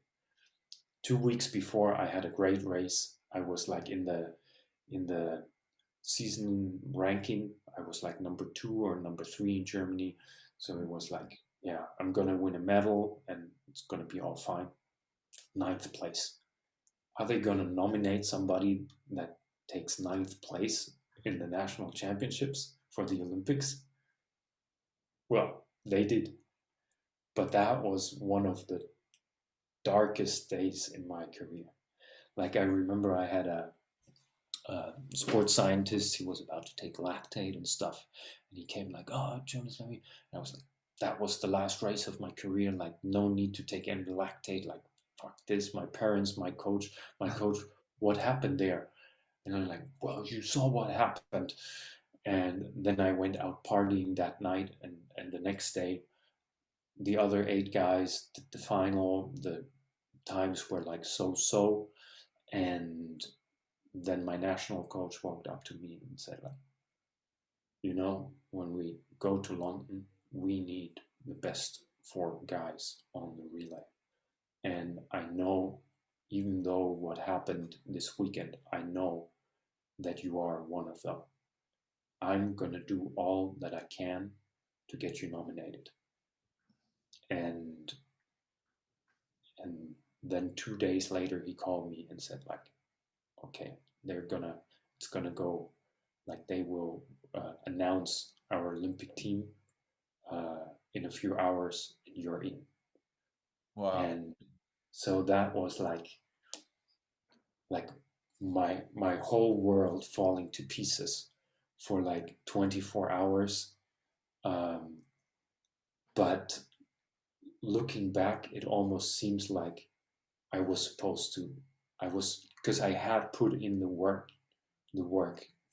2 weeks before, I had a great race. I was like in the season ranking. I was like number 2 or number 3 in Germany. So it was like, yeah, I'm gonna win a medal and it's gonna be all fine. 9th place. Are they gonna nominate somebody that takes 9th place in the national championships for the Olympics? Well, they did. But that was one of the darkest days in my career. Like I remember I had a sports scientist. He was about to take lactate and stuff. And he came like, oh, Jonas, let me. And I was like, that was the last race of my career. Like, no need to take any lactate. Like, fuck this. My parents, my coach, what happened there? And I'm like, well, you saw what happened. And then I went out partying that night. And the next day, the other 8 guys did the final. The times were like so. And then my national coach walked up to me and said, like, you know, when we go to London, we need the best 4 guys on the relay. And I know, even though what happened this weekend, I know that you are one of them. I'm going to do all that I can to get you nominated. And then 2 days later, he called me and said, like, okay, it's gonna go, like, they will announce our Olympic team in a few hours, and you're in. Wow. And so that was like my whole world falling to pieces for like 24 hours. But looking back, it almost seems like I was because I had put in the work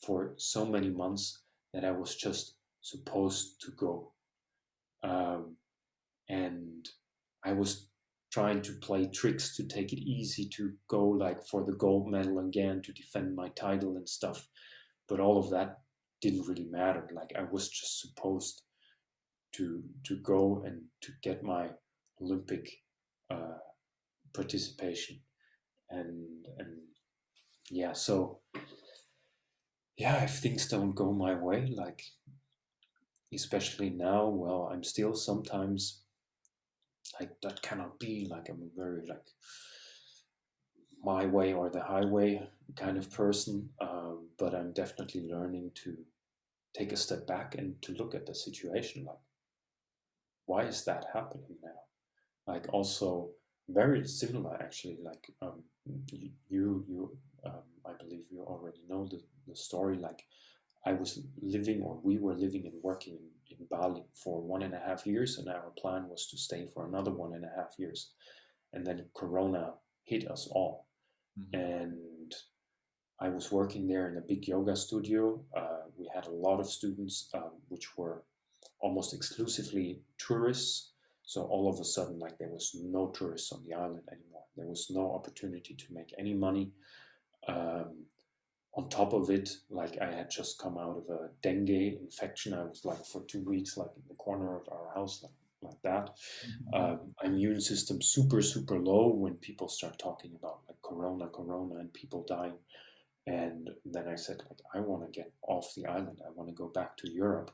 for so many months that I was just supposed to go. And I was trying to play tricks to take it easy, to go like for the gold medal again, to defend my title and stuff. But all of that didn't really matter. Like, I was just supposed to go and to get my Olympic participation. And yeah, so yeah, if things don't go my way, like, especially now, well, I'm still sometimes like, that cannot be, like, I'm a very like my way or the highway kind of person, but I'm definitely learning to take a step back and to look at the situation, like, why is that happening now? Like, also very similar actually, like, you I believe you already know the story. Like, I was living, or we were living and working in Bali for 1.5 years, and our plan was to stay for another 1.5 years. And then Corona hit us all. Mm-hmm. And I was working there in a big yoga studio. We had a lot of students, which were almost exclusively tourists. So all of a sudden, like, there was no tourists on the island anymore. There was no opportunity to make any money. On top of it, like, I had just come out of a dengue infection. I was like for 2 weeks, like, in the corner of our house, like that. Immune system super, super low when people start talking about like corona and people dying. And then I said, like, I want to get off the island. I want to go back to Europe.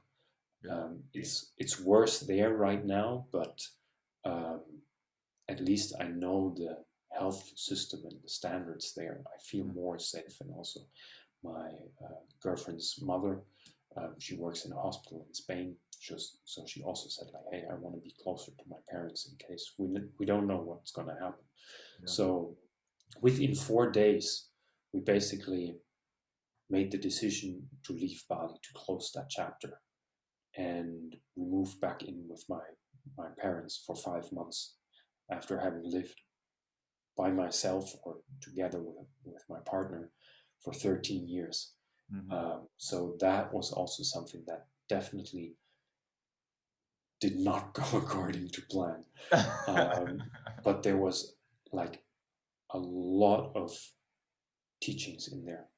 Yeah. It's worse there right now, but at least I know the health system and the standards there. I feel more safe. And also my girlfriend's mother, she works in a hospital in Spain. So she also said, like, hey, I want to be closer to my parents in case we don't know what's going to happen. Yeah. So within 4 days, we basically made the decision to leave Bali, to close that chapter. And we moved back in with my parents for 5 months after having lived by myself or together with my partner for 13 years. So that was also something that definitely did not go according to plan. But there was like a lot of teachings in there.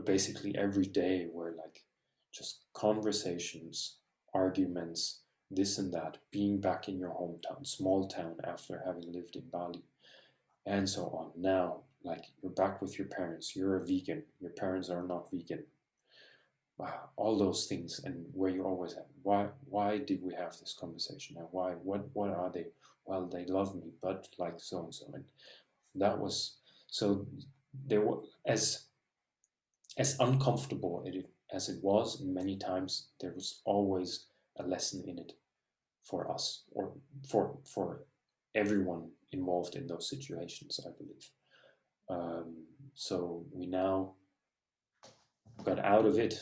Basically every day were like just conversations, arguments, this and that, being back in your hometown, small town, after having lived in Bali, and so on. Now, like, you're back with your parents, you're a vegan, your parents are not vegan. Wow, all those things, and where you always have, why did we have this conversation now? Why, what are they? Well, they love me, but like so and so. And that was, so there was, as uncomfortable as it was, many times there was always a lesson in it for us, or for everyone involved in those situations, I believe. So we now got out of it.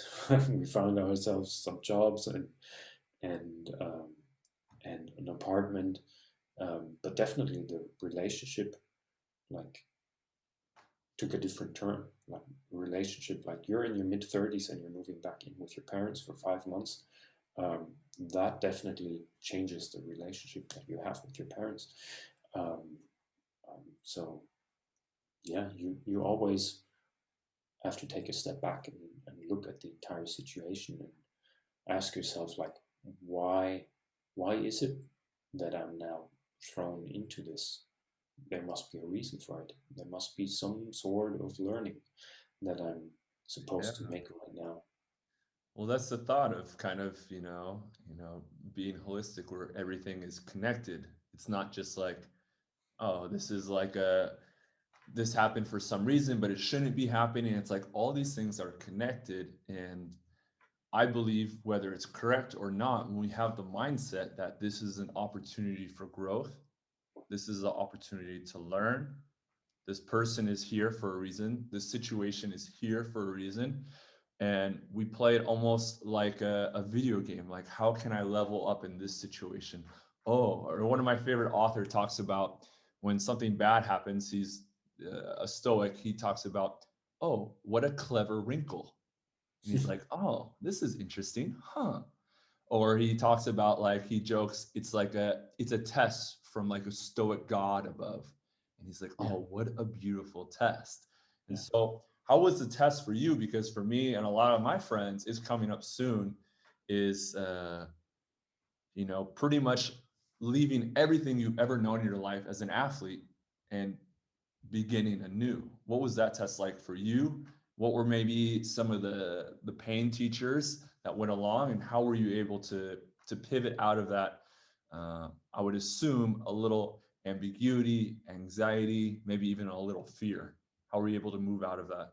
We found ourselves some jobs and an apartment, but definitely the relationship, like, took a different turn. Like, relationship, like, you're in your mid-30s and you're moving back in with your parents for 5 months. That definitely changes the relationship that you have with your parents. So yeah, you always have to take a step back and look at the entire situation and ask yourself, like, why is it that I'm now thrown into this? There must be a reason for it. There must be some sort of learning that I'm supposed to make right now. Well, that's the thought of kind of, being holistic where everything is connected. It's not just like, oh, this happened for some reason, but it shouldn't be happening. It's like all these things are connected. And I believe whether it's correct or not, when we have the mindset that this is an opportunity for growth, this is an opportunity to learn. This person is here for a reason. This situation is here for a reason. And we play it almost like a video game. Like, how can I level up in this situation? Oh, or one of my favorite authors talks about when something bad happens, he's a stoic. He talks about, oh, what a clever wrinkle. And he's like, oh, this is interesting, huh? Or he talks about, like, he jokes, it's a test from like a stoic god above. And he's like, oh, what a beautiful test. And so how was the test for you? Because for me and a lot of my friends, is coming up soon, is pretty much leaving everything you've ever known in your life as an athlete and beginning anew. What was that test like for you? What were maybe some of the pain teachers that went along, and how were you able to pivot out of that? I would assume a little ambiguity, anxiety, maybe even a little fear. How were you able to move out of that?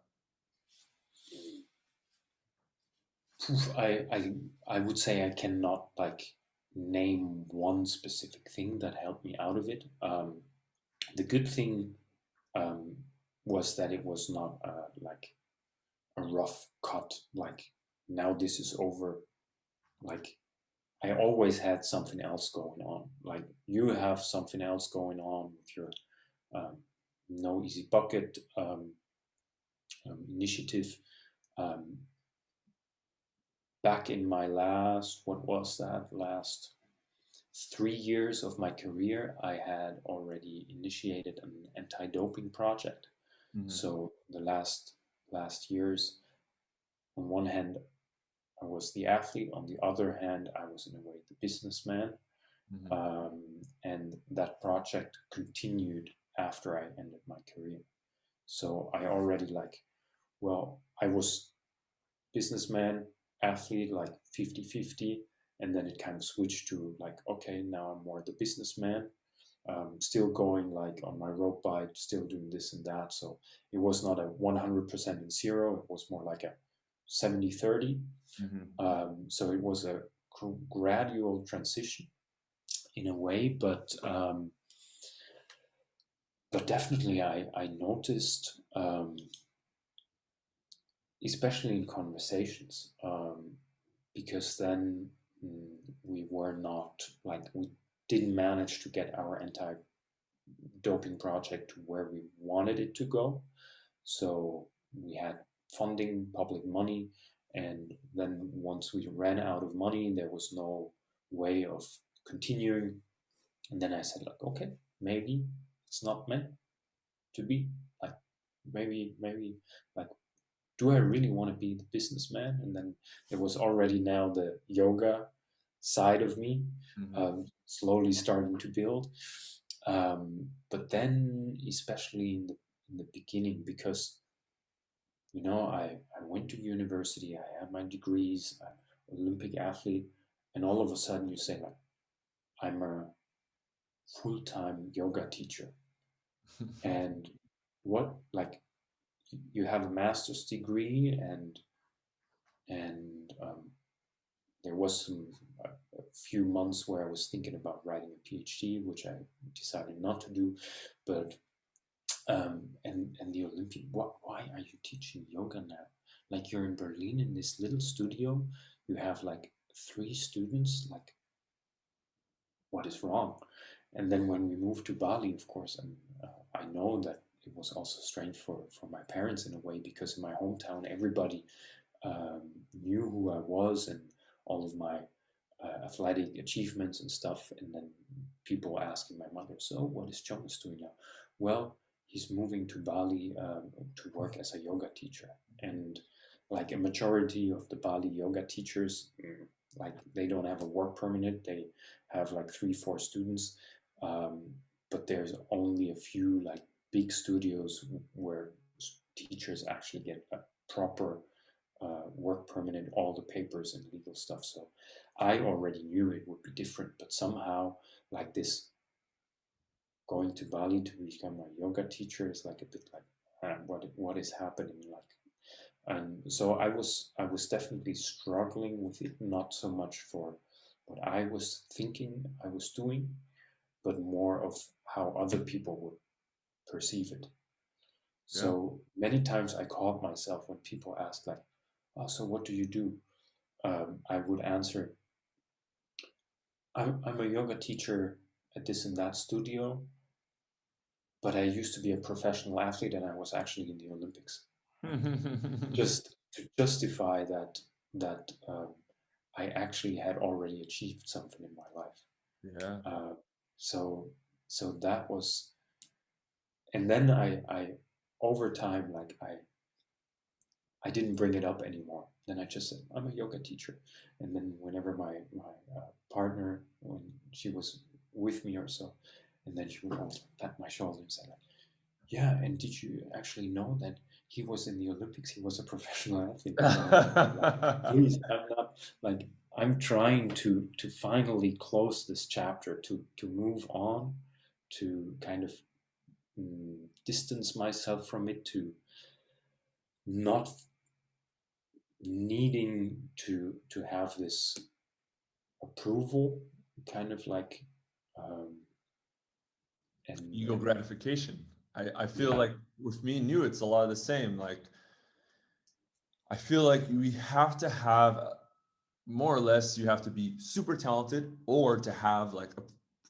I would say I cannot like name one specific thing that helped me out of it. The good thing was that it was not like a rough cut, like now this is over. Like I always had something else going on. Like you have something else going on with your No Easy Bucket initiative. Back in my last 3 years of my career, I had already initiated an anti-doping project. Mm-hmm. So the last years, on one hand, I was the athlete. On the other hand, I was in a way the businessman. Mm-hmm. And that project continued after I ended my career. So I already I was businessman, athlete, like 50-50. And then it kind of switched to like, okay, now I'm more the businessman, still going like on my road bike, still doing this and that. So it was not a 100% and zero. It was more like a 70-30. Mm-hmm. So it was a gradual transition in a way, but definitely I noticed, especially in conversations, because then we were not like, we didn't manage to get our anti-doping project to where we wanted it to go. So we had funding, public money, and then once we ran out of money, there was no way of continuing. And then I said, like, okay, maybe it's not meant to be. Like, maybe, like, do I really want to be the businessman? And then there was already now the yoga side of me, mm-hmm. Slowly starting to build. But then, especially in the beginning, because, I went to university, I had my degrees, I'm an Olympic athlete, and all of a sudden you say, like, I'm a full-time yoga teacher. And what, like, you have a master's degree, and there was a few months where I was thinking about writing a PhD, which I decided not to do. But and the Olympian, why are you teaching yoga now? Like, you're in Berlin in this little studio, you have like 3 students. Like, what is wrong? And then when we moved to Bali, of course, and I know that it was also strange for my parents in a way, because in my hometown everybody knew who I was and all of my athletic achievements and stuff. And then people asking my mother, so what is Jonas doing now? Well, he's moving to Bali to work as a yoga teacher. And like a majority of the Bali yoga teachers, like, they don't have a work permit. They have like 3-4 students. But there's only a few like big studios where teachers actually get a proper work permit, all the papers and legal stuff. So I already knew it would be different, but somehow like this, going to Bali to become a yoga teacher is like a bit like what is happening, like. And so I was definitely struggling with it, not so much for what I was thinking I was doing, but more of how other people would perceive it. Yeah. So many times I caught myself when people asked like, "Oh, so what do you do?" I would answer, I'm a yoga teacher at this and that studio, but I used to be a professional athlete and I was actually in the Olympics." Just to justify that I actually had already achieved something in my life. Yeah. So so that was, and then I over time, like I didn't bring it up anymore. Then I just said I'm a yoga teacher, and then whenever my partner, when she was with me or so, and then she would always pat my shoulder and say like, yeah, and did you actually know that he was in the Olympics? He was a professional athlete. And then I was like, please, I'm not like, I'm trying to finally close this chapter, to move on, to kind of distance myself from it, to not needing to have this approval, kind of like, um, Ego and gratification. I feel yeah, like with me and you, it's a lot of the same. Like, I feel like we have to have more or less, you have to be super talented or to have like a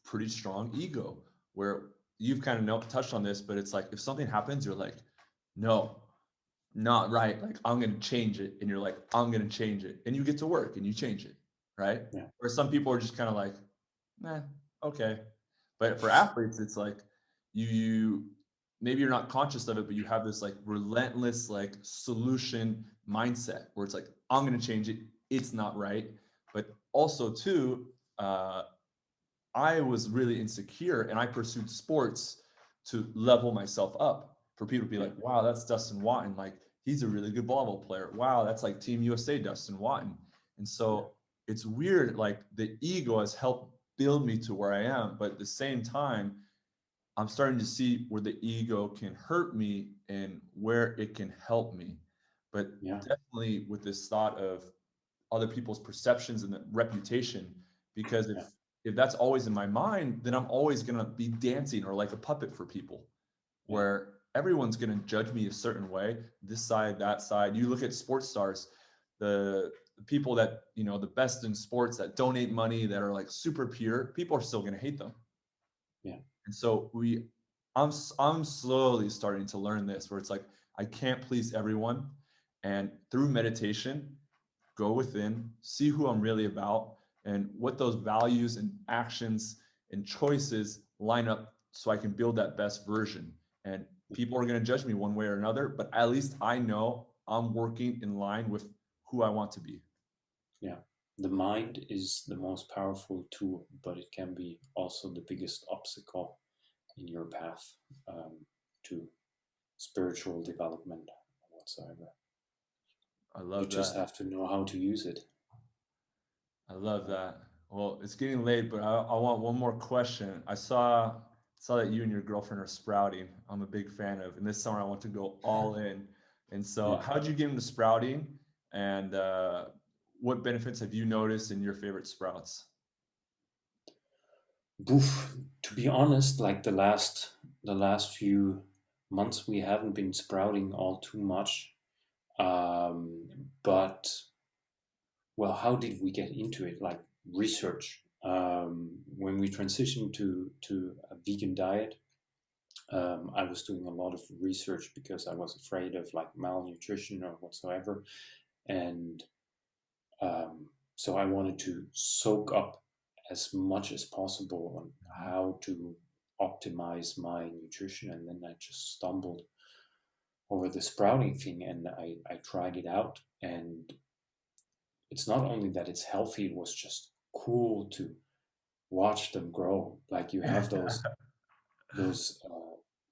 pretty strong ego, where you've kind of touched on this, but it's like if something happens, you're like, no, not right. Like, I'm going to change it. And you're like, I'm going to change it. And you get to work and you change it. Right. yeah, Where some people are just kind of like, nah, okay. But for athletes, it's like you maybe you're not conscious of it, but you have this like relentless like solution mindset where it's like, I'm going to change it. It's not right. But also too, I was really insecure and I pursued sports to level myself up, for people to be yeah, like, wow, that's Dustin Watton. Like, he's a really good volleyball player. Wow, that's like Team USA Dustin Watton. And yeah, so it's weird, like the ego has helped build me to where I am. But at the same time, I'm starting to see where the ego can hurt me and where it can help me. But yeah, definitely with this thought of other people's perceptions and the reputation, because yeah, if that's always in my mind, then I'm always going to be dancing or like a puppet for people, yeah, where everyone's going to judge me a certain way, this side, that side. You look at sports stars, the people that, the best in sports that donate money, that are like super pure, people are still going to hate them. yeah. And so I'm slowly starting to learn this, where it's like, I can't please everyone. And through meditation, go within, see who I'm really about, and what those values and actions and choices line up, so I can build that best version. And people are going to judge me one way or another, but at least I know I'm working in line with who I want to be. Yeah, the mind is the most powerful tool, but it can be also the biggest obstacle in your path to spiritual development whatsoever. I You love just that. have to know how to use it. I love that. Well, it's getting late, but I want one more question. I saw that you and your girlfriend are sprouting. I'm a big fan of, and this summer I want to go all in. And so, Yeah. how did you get into sprouting, and what benefits have you noticed in your favorite sprouts? Boof. To be honest, like the last few months, we haven't been sprouting all too much. But well, how did we get into it? Like research. When we transitioned to a vegan diet, I was doing a lot of research because I was afraid of like malnutrition or whatsoever, and so I wanted to soak up as much as possible on how to optimize my nutrition, and then I just stumbled over the sprouting thing, and I tried it out, and it's not only that it's healthy, it was just cool to watch them grow. Like you have those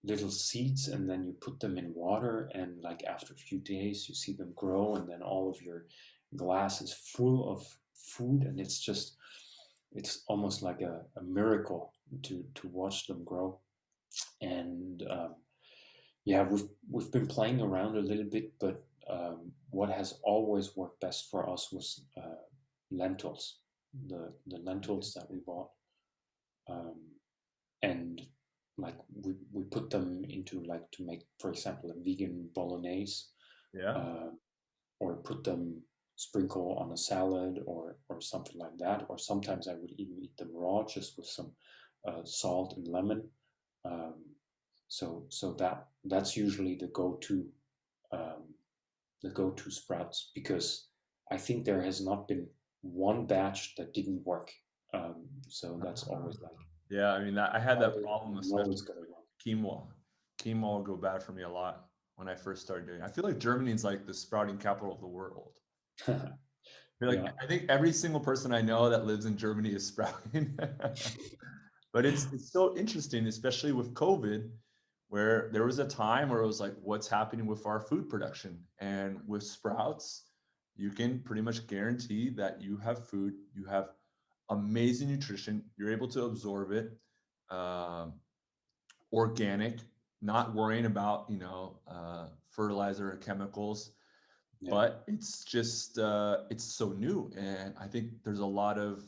little seeds, and then you put them in water, and like after a few days you see them grow, and then all of your glass is full of food, and it's almost like a miracle to watch them grow. And yeah, we've been playing around a little bit, but what has always worked best for us was lentils, the lentils that we bought, um, and like we put them into, like, to make, for example, a vegan bolognese, Yeah. or put them, sprinkle on a salad or something like that. Or sometimes I would even eat them raw, just with some salt and lemon. Um, so that's usually um, the go-to sprouts, because I think there has not been one batch that didn't work. So that's always like, Yeah, I mean, I had that I problem, know especially it's gonna with work. quinoa. Quinoa would go bad for me a lot when I first started doing it. I feel like Germany is like the sprouting capital of the world. Yeah, I think every single person I know that lives in Germany is sprouting. But it's so interesting, especially with COVID, where there was a time where it was like, what's happening with our food production? And with sprouts, you can pretty much guarantee that you have food, you have amazing nutrition, you're able to absorb it, um, organic, not worrying about, fertilizer or chemicals. yeah, But it's just it's so new, and I think there's a lot of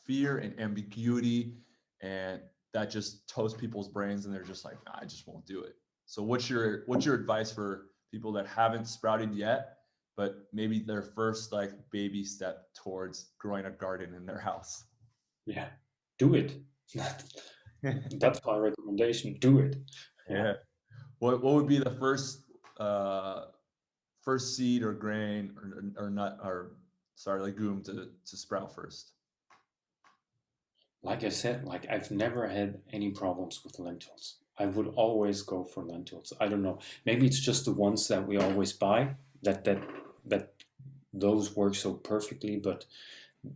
fear and ambiguity, and that just toasts people's brains, and they're just like, nah, I just won't do it. So what's your advice for people that haven't sprouted yet, but maybe their first like baby step towards growing a garden in their house? yeah. Do it. That's my recommendation. Do it. Yeah. Yeah. What would be the uh first seed or grain or nut or sorry, legume to sprout first? Like I said, like, I've never had any problems with lentils. I would always go for lentils. I don't know. Maybe it's just the ones that we always buy that those work so perfectly, but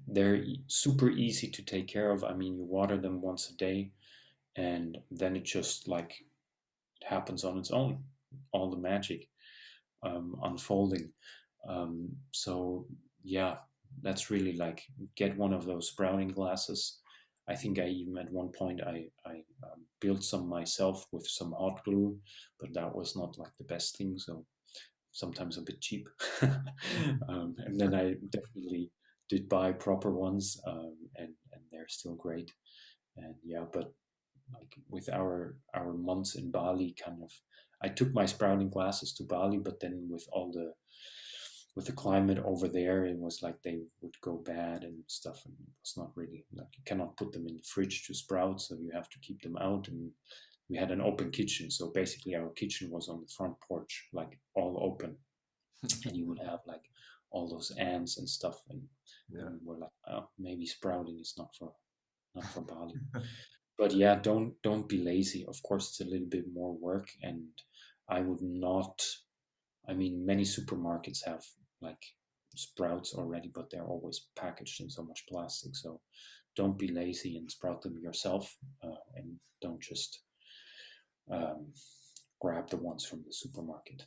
they're super easy to take care of. I mean, you water them once a day, and then it just, like, it happens on its own. All the magic unfolding. So yeah, that's really like, get one of those sprouting glasses. I think I even at one point I built some myself with some hot glue, but that was not like the best thing. So sometimes a bit cheap. And then I definitely did buy proper ones, and they're still great. And yeah, but like with our months in Bali, kind of, I took my sprouting glasses to Bali, but then with the climate over there, it was like they would go bad and stuff, and it was not really, like, you cannot put them in the fridge to sprout, so you have to keep them out. And we had an open kitchen, so basically our kitchen was on the front porch, like all open, and you would have like all those ants and stuff, and Yeah. then we're like, oh, maybe sprouting is not for Bali. But yeah, don't be lazy. Of course, it's a little bit more work, and I would not. I mean, many supermarkets have like sprouts already, but they're always packaged in so much plastic. So don't be lazy and sprout them yourself, and don't just um, grab the ones from the supermarket,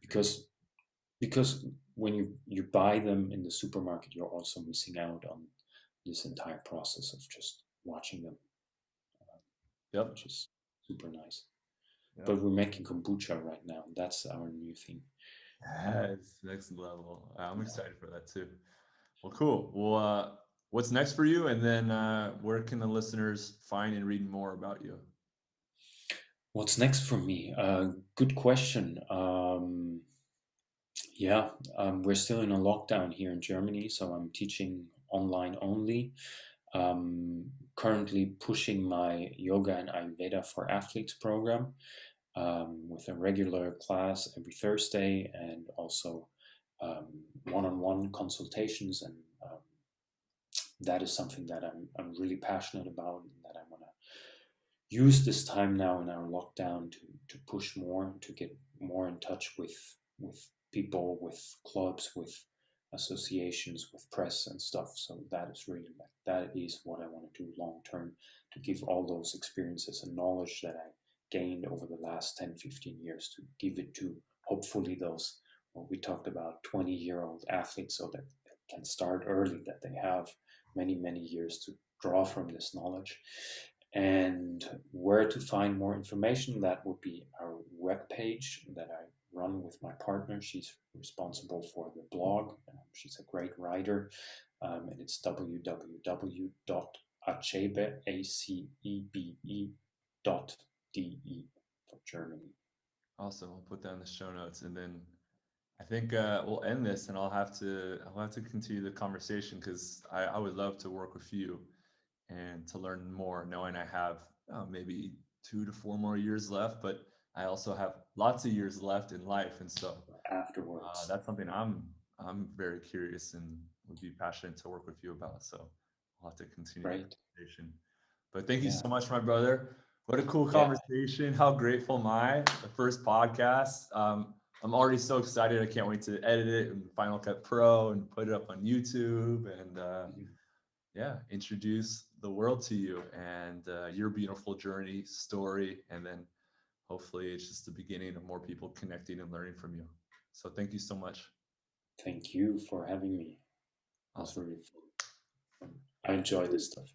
because when you buy them in the supermarket, you're also missing out on this entire process of just watching them, Yep. which is super nice. Yep. But we're making kombucha right now. That's our new thing. Yes, next level. I'm excited for that too. Well, cool. Well, what's next for you? And then where can the listeners find and read more about you? What's next for me? Good question. Yeah, we're still in a lockdown here in Germany, so I'm teaching online only. Currently pushing my yoga and Ayurveda for athletes program, with a regular class every Thursday, and also one-on-one consultations. And that is something that I'm really passionate about, and that I want to use this time now in our lockdown to push more, to get more in touch with people, with clubs, with associations with press and stuff. So that is really like, that is what I want to do long term, to give all those experiences and knowledge that I gained over the last 10, 15 years, to give it to hopefully those, what we talked about, 20-year-old athletes, so that they can start early, that they have many, many years to draw from this knowledge. And where to find more information, that would be our webpage that I run with my partner. She's responsible for the blog. She's a great writer, and it's www.acebe.de for Germany. Awesome. I'll put that in the show notes, and then I think we'll end this, and I'll have to continue the conversation, because I would love to work with you and to learn more, knowing I have maybe 2 to 4 more years left, but I also have lots of years left in life, and so Afterwards, that's something I'm very curious and would be passionate to work with you about. So I'll have to continue the great. conversation. But thank you Yeah, so much, my brother. What a cool yeah, conversation. How grateful am I? The first podcast. I'm already so excited. I can't wait to edit it in Final Cut Pro and put it up on YouTube, and yeah, introduce the world to you and your beautiful journey, story, and then hopefully it's just the beginning of more people connecting and learning from you. So thank you so much. thank you for having me. It was Awesome. really fun. I enjoy this stuff.